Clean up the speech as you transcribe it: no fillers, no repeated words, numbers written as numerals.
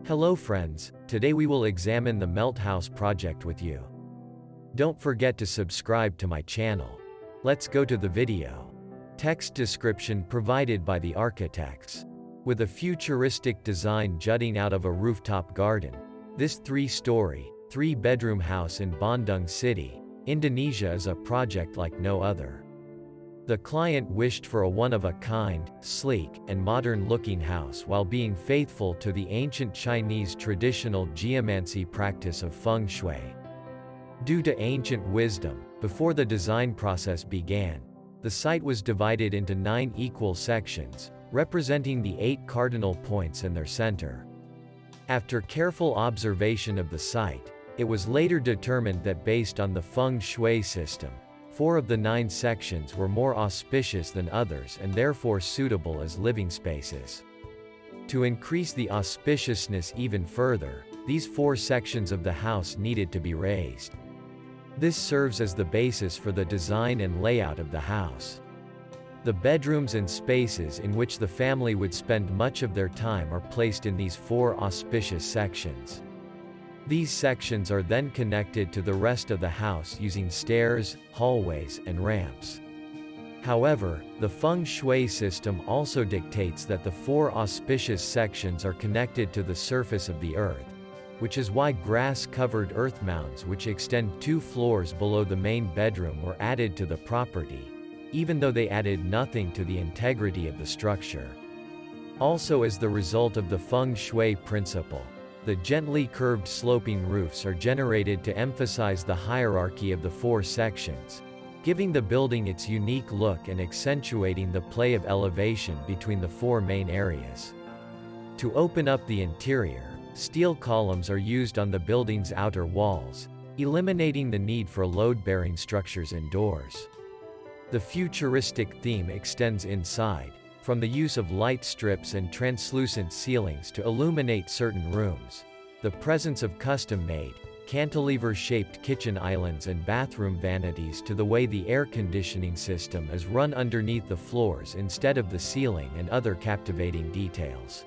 Hello friends, today we will examine the Melt House project with you. Don't forget to subscribe to my channel. Let's go to the video. Text description provided by the architects. With a futuristic design jutting out of a rooftop garden, this 3-story, 3-bedroom house in Bandung City, Indonesia is a project like no other. The client wished for a one-of-a-kind, sleek, and modern-looking house while being faithful to the ancient Chinese traditional geomancy practice of feng shui. Due to ancient wisdom, before the design process began, the site was divided into 9 equal sections, representing the 8 cardinal points in their center. After careful observation of the site, it was later determined that based on the feng shui system, 4 of the 9 sections were more auspicious than others and therefore suitable as living spaces. To increase the auspiciousness even further, these 4 sections of the house needed to be raised. This serves as the basis for the design and layout of the house. The bedrooms and spaces in which the family would spend much of their time are placed in these 4 auspicious sections. These sections are then connected to the rest of the house using stairs, hallways, and ramps. However, the feng shui system also dictates that the 4 auspicious sections are connected to the surface of the earth, which is why grass-covered earth mounds which extend 2 floors below the main bedroom were added to the property, even though they added nothing to the integrity of the structure. Also, as the result of the feng shui principle, the gently curved sloping roofs are generated to emphasize the hierarchy of the 4 sections, giving the building its unique look and accentuating the play of elevation between the 4 main areas. To open up the interior, steel columns are used on the building's outer walls, eliminating the need for load-bearing structures indoors. The futuristic theme extends inside, from the use of light strips and translucent ceilings to illuminate certain rooms. The presence of custom-made, cantilever-shaped kitchen islands and bathroom vanities to the way the air conditioning system is run underneath the floors instead of the ceiling and other captivating details.